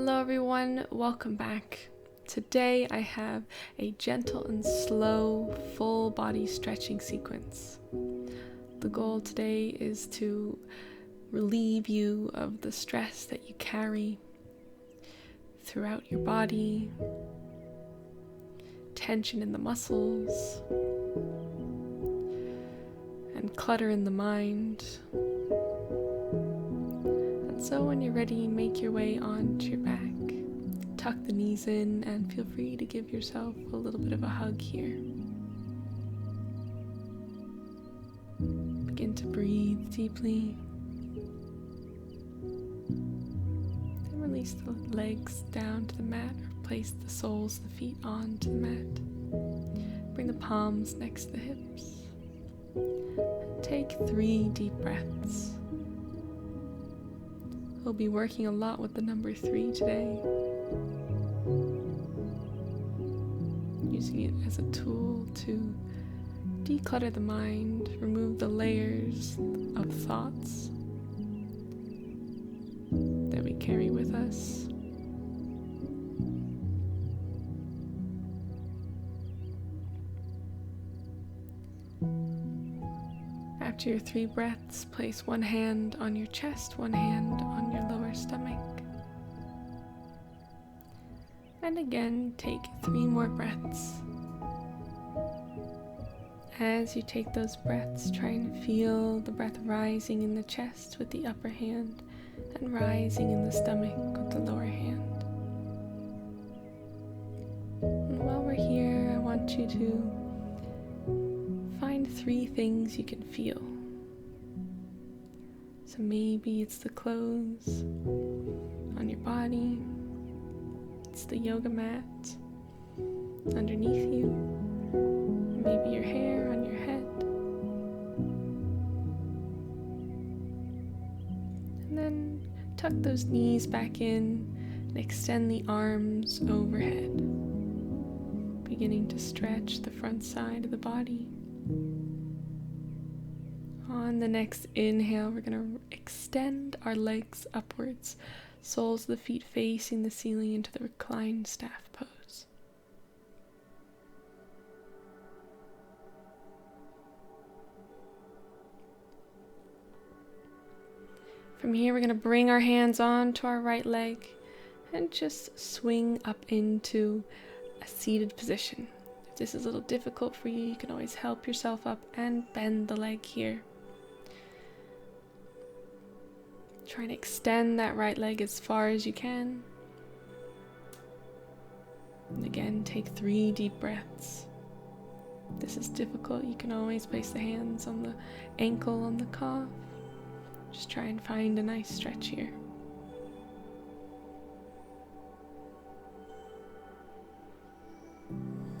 Hello everyone, welcome back. Today I have a gentle and slow full body stretching sequence. The goal today is to relieve you of the stress that you carry throughout your body, tension in the muscles, and clutter in the mind. And so when you're ready, make your way onto your back. Tuck the knees in and feel free to give yourself a little bit of a hug here. Begin to breathe deeply. And release the legs down to the mat, or place the soles of the feet onto the mat. Bring the palms next to the hips. Take 3 deep breaths. We'll be working a lot with the number 3 today. Using it as a tool to declutter the mind, remove the layers of thoughts that we carry with us. After your 3 breaths, place one hand on your chest, one hand on your lower stomach. And again, take 3 more breaths. As you take those breaths, try and feel the breath rising in the chest with the upper hand and rising in the stomach with the lower hand. And while we're here, I want you to find 3 things you can feel. So maybe it's the clothes on your body, it's the yoga mat underneath you, maybe your hair on your head. And then tuck those knees back in and extend the arms overhead, beginning to stretch the front side of the body. On the next inhale, we're going to extend our legs upwards, soles of the feet facing the ceiling into the reclined staff pose. From here, we're going to bring our hands onto our right leg and just swing up into a seated position. If this is a little difficult for you, you can always help yourself up and bend the leg here. Try and extend that right leg as far as you can. And again, take 3 deep breaths. If this is difficult, you can always place the hands on the ankle, on the calf. Just try and find a nice stretch here.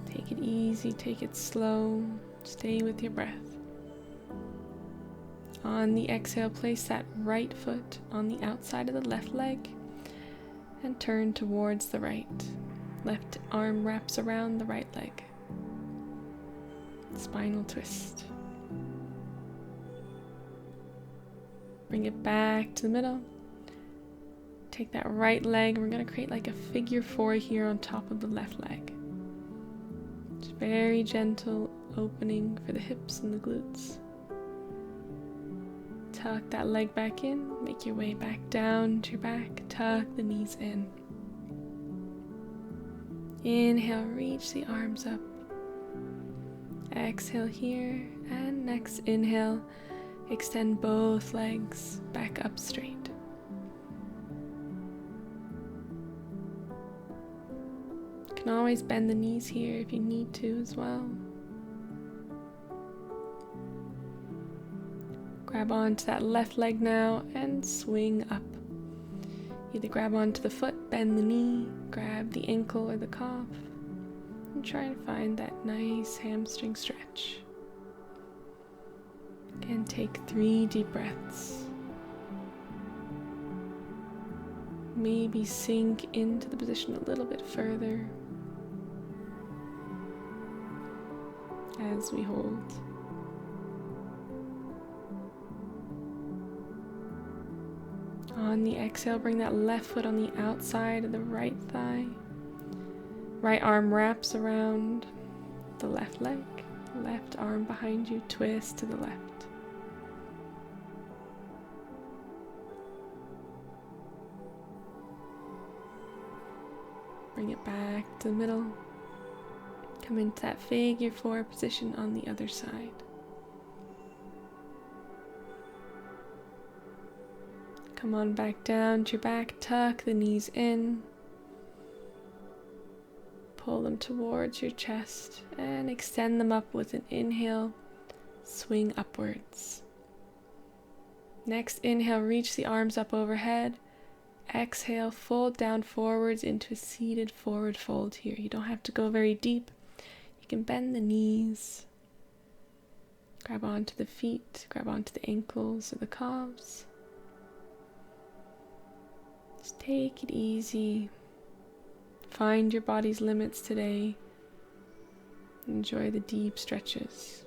Take it easy, take it slow. Stay with your breath. On the exhale, place that right foot on the outside of the left leg and turn towards the right. Left arm wraps around the right leg. Spinal twist. Bring it back to the middle. Take that right leg. We're going to create like a figure 4 here on top of the left leg. Just very gentle opening for the hips and the glutes. Tuck that leg back in, make your way back down to your back, tuck the knees in. Inhale, reach the arms up. Exhale here, and next inhale, extend both legs back up straight. You can always bend the knees here if you need to as well. Grab onto that left leg now and swing up. Either grab onto the foot, bend the knee, grab the ankle or the calf, and try and find that nice hamstring stretch. Again, take 3 deep breaths. Maybe sink into the position a little bit further as we hold. On the exhale, bring that left foot on the outside of the right thigh. Right arm wraps around the left leg. Left arm behind you, twist to the left. Bring it back to the middle. Come into that figure four position on the other side. Come on back down to your back, tuck the knees in. Pull them towards your chest and extend them up with an inhale. Swing upwards. Next inhale, reach the arms up overhead. Exhale, fold down forwards into a seated forward fold here. You don't have to go very deep. You can bend the knees. Grab onto the feet, grab onto the ankles or the calves. Just take it easy. Find your body's limits today. Enjoy the deep stretches.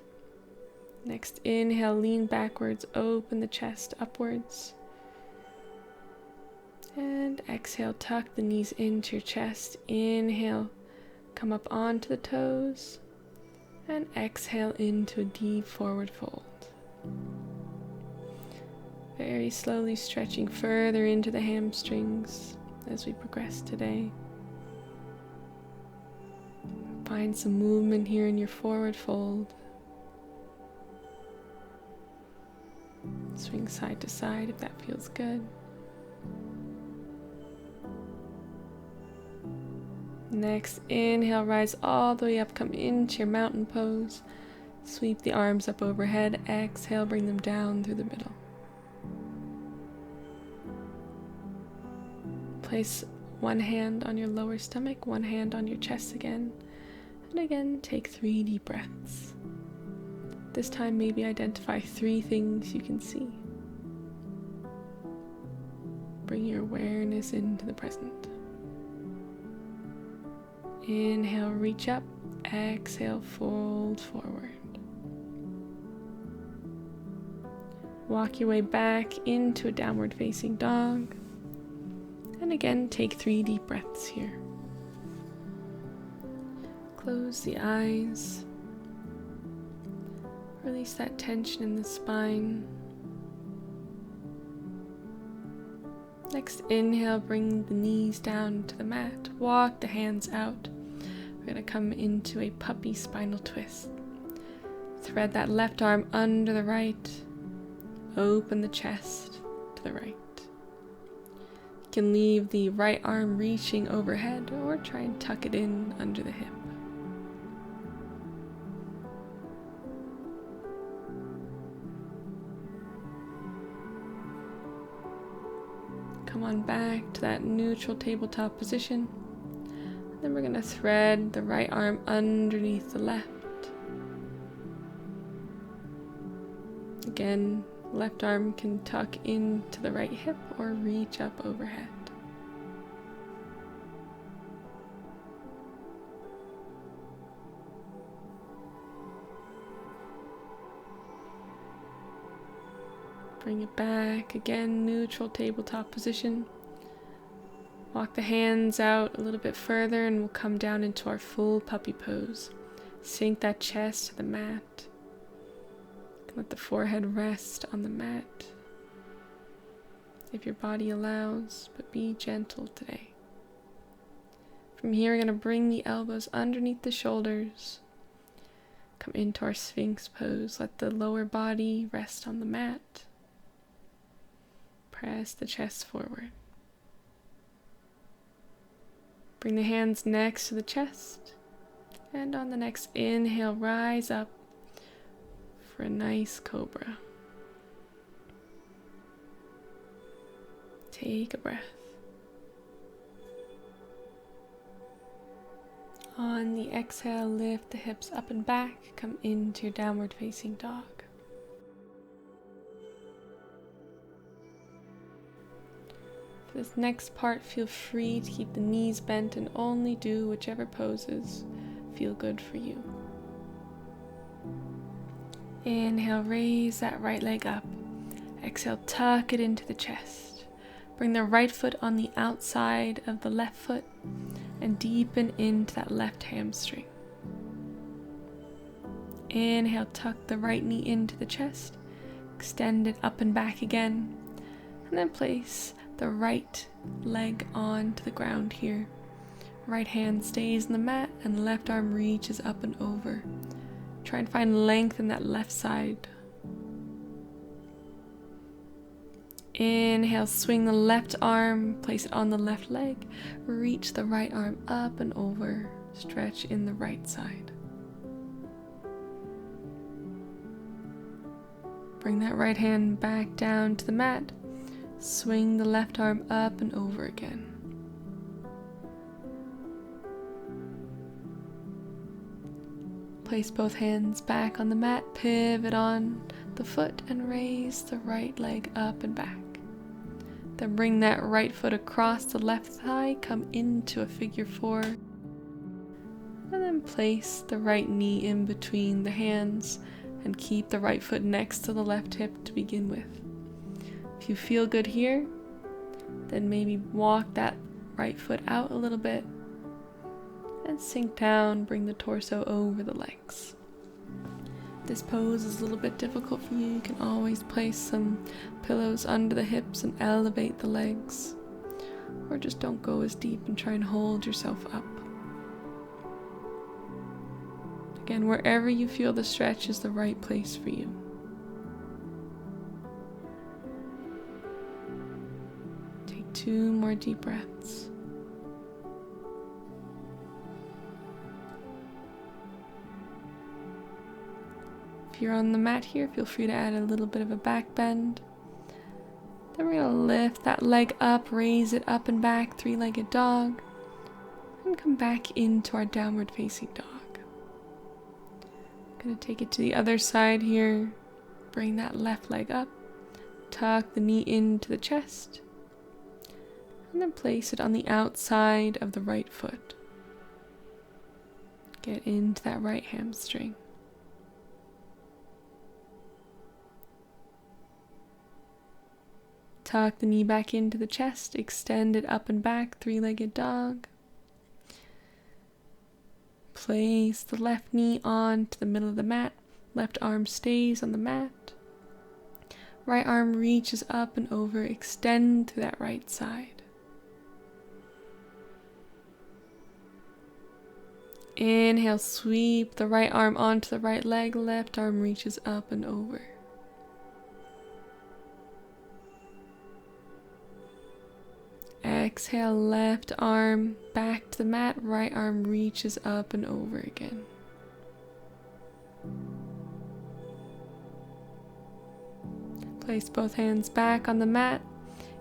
Next inhale, lean backwards, open the chest upwards. And exhale, tuck the knees into your chest. Inhale, come up onto the toes. And exhale into a deep forward fold. Very slowly stretching further into the hamstrings as we progress today. Find some movement here in your forward fold. Swing side to side if that feels good. Next, inhale, rise all the way up, come into your mountain pose. Sweep the arms up overhead. Exhale, bring them down through the middle. Place one hand on your lower stomach, one hand on your chest again. And again, take 3 deep breaths. This time, maybe identify 3 things you can see. Bring your awareness into the present. Inhale, reach up. Exhale, fold forward. Walk your way back into a downward facing dog. And again, take 3 deep breaths here. Close the eyes. Release that tension in the spine. Next inhale, bring the knees down to the mat. Walk the hands out. We're going to come into a puppy spinal twist. Thread that left arm under the right. Open the chest to the right. You can leave the right arm reaching overhead or try and tuck it in under the hip. Come on back to that neutral tabletop position. Then we're going to thread the right arm underneath the left. Again, left arm can tuck into the right hip or reach up overhead. Bring it back, again, neutral tabletop position. Walk the hands out a little bit further and we'll come down into our full puppy pose. Sink that chest to the mat. Let the forehead rest on the mat, if your body allows, but be gentle today. From here, we're going to bring the elbows underneath the shoulders. Come into our Sphinx pose. Let the lower body rest on the mat. Press the chest forward. Bring the hands next to the chest. And on the next inhale, rise up for a nice cobra. Take a breath. On the exhale, lift the hips up and back. Come into your downward facing dog. For this next part, feel free to keep the knees bent and only do whichever poses feel good for you. Inhale, raise that right leg up. Exhale, tuck it into the chest. Bring the right foot on the outside of the left foot and deepen into that left hamstring. Inhale, tuck the right knee into the chest, extend it up and back again, and then place the right leg onto the ground here. Right hand stays on the mat and left arm reaches up and over. Try and find length in that left side. Inhale, swing the left arm, place it on the left leg, reach the right arm up and over, stretch in the right side. Bring that right hand back down to the mat, swing the left arm up and over again. Place both hands back on the mat, pivot on the foot and raise the right leg up and back. Then bring that right foot across the left thigh, come into a figure four, and then place the right knee in between the hands and keep the right foot next to the left hip to begin with. If you feel good here, then maybe walk that right foot out a little bit and sink down, bring the torso over the legs. This pose is a little bit difficult for you. You can always place some pillows under the hips and elevate the legs, or just don't go as deep and try and hold yourself up. Again, wherever you feel the stretch is the right place for you. Take 2 more deep breaths. If you're on the mat here, feel free to add a little bit of a back bend. Then we're going to lift that leg up, raise it up and back, 3-legged dog, and come back into our downward facing dog. Going to take it to the other side here, bring that left leg up, tuck the knee into the chest, and then place it on the outside of the right foot. Get into that right hamstring. Tuck the knee back into the chest, extend it up and back, 3-legged dog. Place the left knee onto the middle of the mat, left arm stays on the mat. Right arm reaches up and over, extend to that right side. Inhale, sweep the right arm onto the right leg, left arm reaches up and over. Exhale, left arm back to the mat, right arm reaches up and over again. Place both hands back on the mat.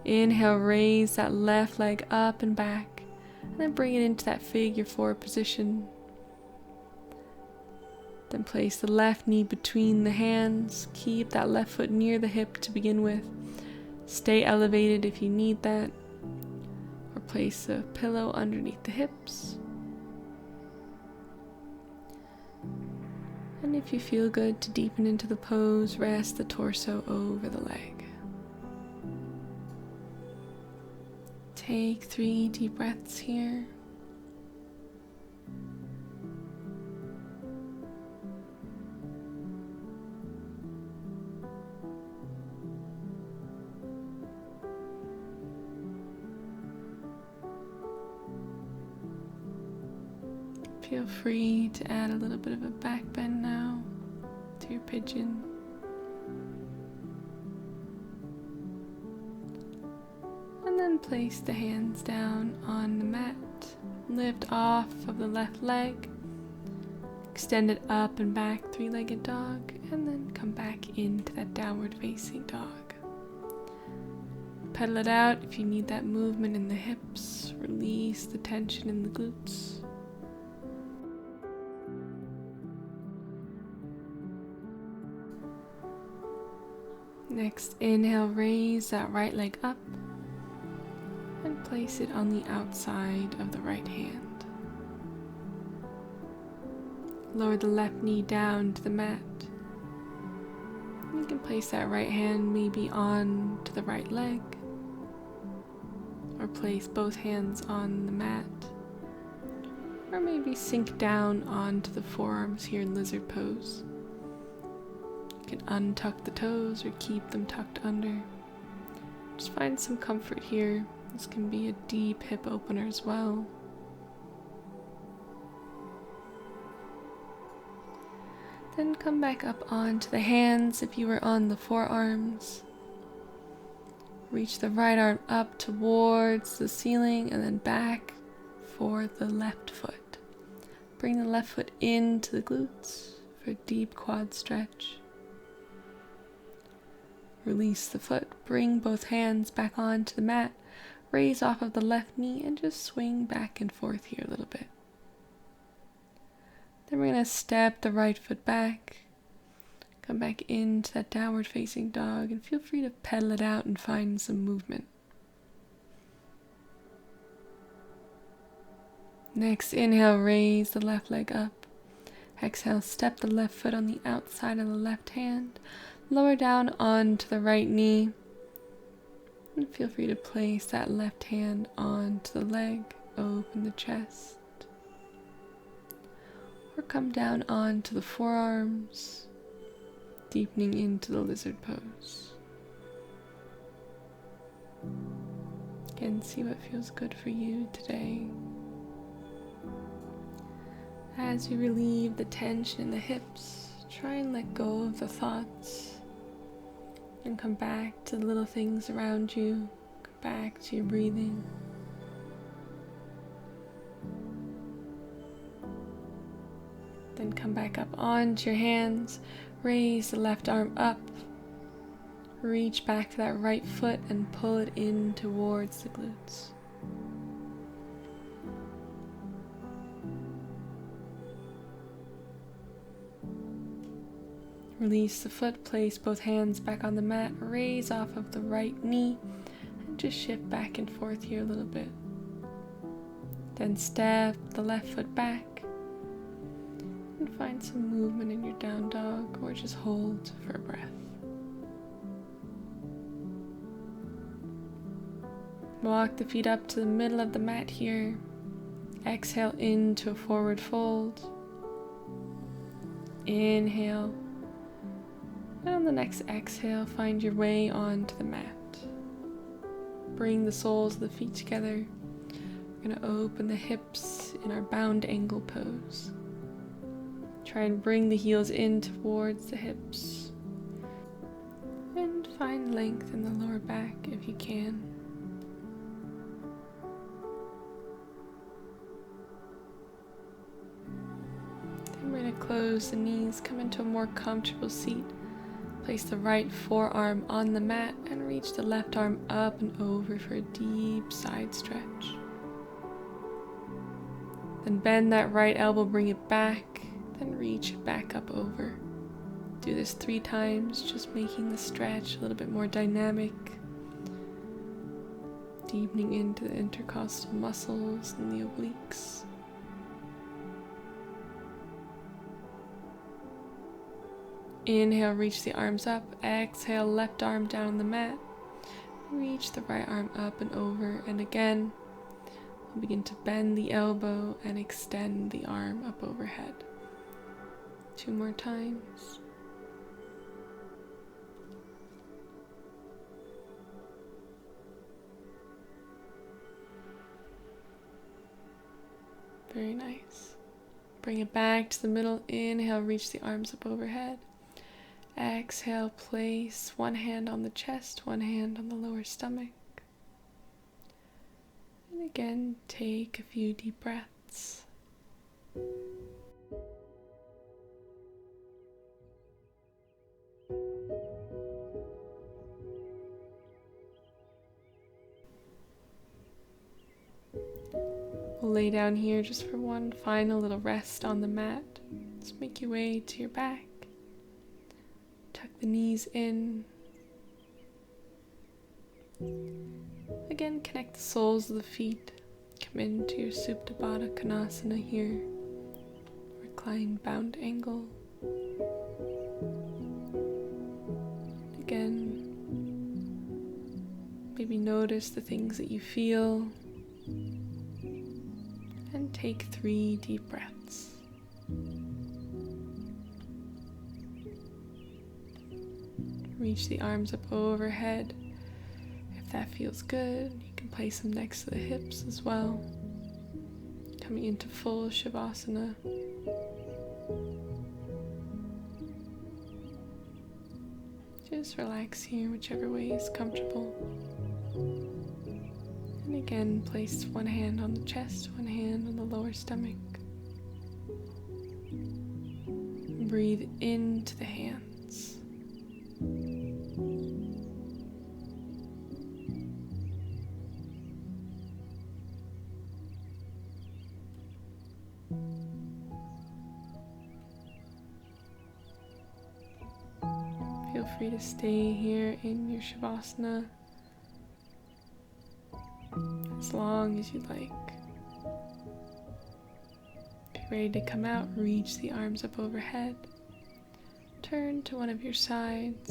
Inhale, raise that left leg up and back, and then bring it into that figure four position. Then place the left knee between the hands. Keep that left foot near the hip to begin with. Stay elevated if you need that. Or place a pillow underneath the hips. And if you feel good to deepen into the pose, rest the torso over the leg. Take 3 deep breaths here. Feel free to add a little bit of a back bend now to your pigeon. And then place the hands down on the mat. Lift off of the left leg. Extend it up and back, 3-legged dog. And then come back into that downward facing dog. Pedal it out if you need that movement in the hips. Release the tension in the glutes. Next, inhale, raise that right leg up and place it on the outside of the right hand. Lower the left knee down to the mat. You can place that right hand maybe on to the right leg. or place both hands on the mat. Or maybe sink down onto the forearms here in lizard pose. You can untuck the toes or keep them tucked under. Just find some comfort here. This can be a deep hip opener as well. Then come back up onto the hands if you were on the forearms. Reach the right arm up towards the ceiling and then back for the left foot. Bring the left foot into the glutes for a deep quad stretch. Release the foot, bring both hands back onto the mat, raise off of the left knee and just swing back and forth here a little bit. Then we're going to step the right foot back, come back into that downward facing dog, and feel free to pedal it out and find some movement. Next, inhale, raise the left leg up. Exhale, step the left foot on the outside of the left hand, lower down onto the right knee, and feel free to place that left hand onto the leg, open the chest. Or come down onto the forearms, deepening into the lizard pose. Again, see what feels good for you today. As you relieve the tension in the hips, try and let go of the thoughts and come back to the little things around you, come back to your breathing. Then come back up onto your hands, raise the left arm up, reach back to that right foot and pull it in towards the glutes. Release the foot, place both hands back on the mat, raise off of the right knee, and just shift back and forth here a little bit. Then step the left foot back, and find some movement in your down dog, or just hold for a breath. Walk the feet up to the middle of the mat here. Exhale into a forward fold. Inhale. And on the next exhale, find your way onto the mat. Bring the soles of the feet together. We're going to open the hips in our bound angle pose. Try and bring the heels in towards the hips. And find length in the lower back if you can. Then we're going to close the knees, come into a more comfortable seat. Place the right forearm on the mat and reach the left arm up and over for a deep side stretch. Then bend that right elbow, bring it back, then reach it back up over. Do this 3 times, just making the stretch a little bit more dynamic, deepening into the intercostal muscles and the obliques. Inhale, reach the arms up. Exhale, left arm down on the mat. Reach the right arm up and over. And again, we'll begin to bend the elbow and extend the arm up overhead. 2 more times. Very nice. Bring it back to the middle. Inhale, reach the arms up overhead. Exhale, place one hand on the chest, one hand on the lower stomach. And again, take a few deep breaths. We'll lay down here just for one final little rest on the mat. Just make your way to your back. Tuck the knees in. Again, connect the soles of the feet. Come into your Supta Baddha Konasana here. Reclined bound angle. Again, maybe notice the things that you feel. And take 3 deep breaths. Reach the arms up overhead. If that feels good, you can place them next to the hips as well. Coming into full Shavasana. Just relax here, whichever way is comfortable. And again, place one hand on the chest, one hand on the lower stomach. Breathe into the hands. Feel free to stay here in your Shavasana as long as you'd like. If you're ready to come out, reach the arms up overhead. Turn to one of your sides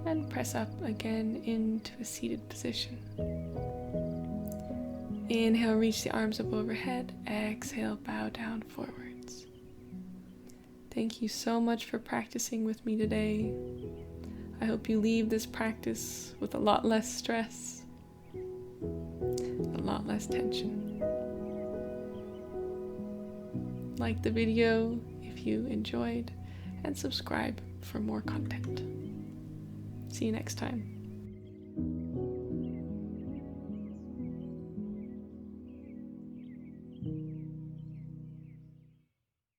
and press up again into a seated position. Inhale, reach the arms up overhead. Exhale, bow down forwards. Thank you so much for practicing with me today. I hope you leave this practice with a lot less stress, a lot less tension. Like the video if you enjoyed, and subscribe for more content. See you next time.